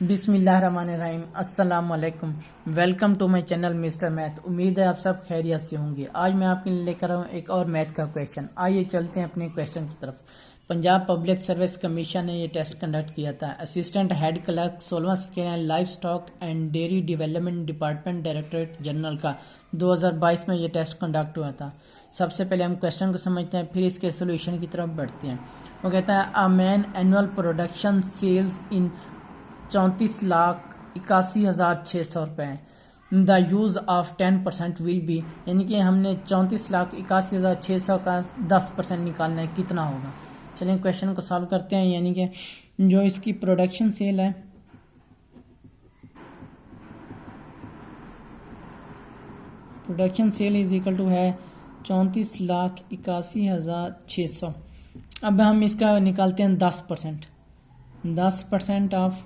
बिस्मिल्लाहिर्रहमानिर्रहीम। अस्सलाम वालेकुम। Welcome to my channel Mister Math. उम्मीद है आप सब खैरियत से होंगे। आज मैं आपके लिए लेकर आया हूँ एक और मैथ का क्वेश्चन। आइए चलते हैं अपने क्वेश्चन की तरफ। पंजाब पब्लिक सर्विस कमीशन ने ये टेस्ट कंडक्ट किया था। Assistant head clerk 16 second life stock and dairy development department directorate general का 2022 में ये टेस्ट कंडक्ट हुआ था। सबसे पहले हम क्वेश्चन को समझते हैं, फिर इसके सोल्यूशन की तरफ बढ़ते हैं। वो कहता है a man annual production sales in 34,81,600 रुपये। The use of 10% will be, यानी कि हमने 34,81,600 का 10% निकालना है, कितना होगा। चलिए क्वेश्चन को सॉल्व करते हैं। यानी कि जो इसकी प्रोडक्शन सेल है, production sale is equal to है 34,81,600। अब हम इसका निकालते हैं 10%। 10% of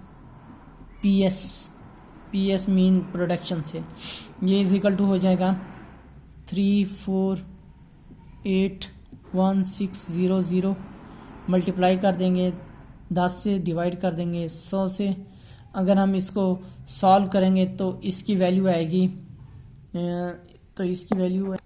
PS mean production sale, ये इज इक्वल टू हो जाएगा 34811600। मल्टीप्लाई कर देंगे 10 से, डिवाइड कर देंगे 100 से। अगर हम इसको सॉल्व करेंगे तो इसकी वैल्यू आएगी, तो इसकी वैल्यू है,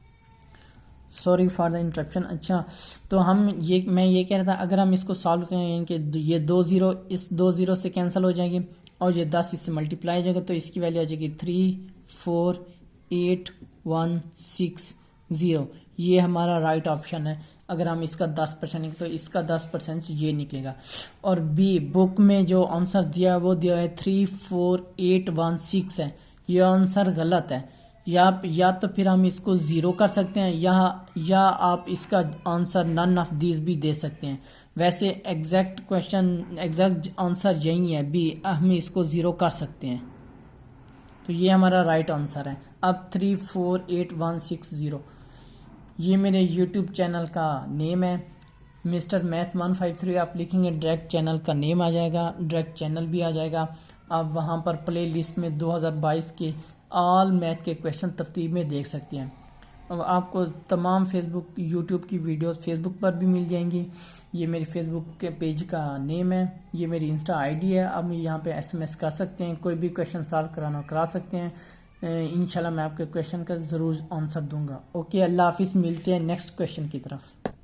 सॉरी फॉर द इंटरप्शन। अच्छा, तो मैं ये कह रहा था, अगर हम इसको सॉल्व करें, यानी कि ये 2 ज़ीरो इस 2 ज़ीरो से कैंसिल हो जाएंगे और ये 10 इससे मल्टीप्लाई हो जाएगा, तो इसकी वैल्यू आ जाएगी 348160। ये हमारा राइट ऑप्शन है। अगर हम इसका 10% तो इसका 10% ये निकलेगा। और बी, बुक में जो आंसर दिया है वो दिया है 34816 है। ये आंसर गलत है। या तो फिर हम इसको ज़ीरो कर सकते हैं, या आप इसका आंसर नन ऑफ दीज भी दे सकते हैं। वैसे एग्जैक्ट आंसर यही है, बी, हम इसको ज़ीरो कर सकते हैं। तो ये हमारा राइट आंसर है। अब 348160, ये मेरे यूट्यूब चैनल का नेम है, मिस्टर मैथ 153। आप लिखेंगे डायरेक्ट चैनल का नेम आ जाएगा, डायरेक्ट चैनल भी आ जाएगा। आप वहाँ पर प्ले लिस्ट में 2022 के ऑल मैथ के क्वेश्चन तरतीब में देख सकते हैं। अब आपको तमाम फेसबुक यूट्यूब की वीडियोस फेसबुक पर भी मिल जाएंगी। ये मेरी फेसबुक के पेज का नेम है, ये मेरी इंस्टा आईडी है। आप यहाँ पे एसएमएस कर सकते हैं, कोई भी क्वेश्चन सॉल्व कराना करा सकते हैं। इंशाल्लाह मैं आपके क्वेश्चन का ज़रूर आंसर दूंगा। ओके, अल्लाह हाफिज़। मिलते हैं नेक्स्ट क्वेश्चन की तरफ।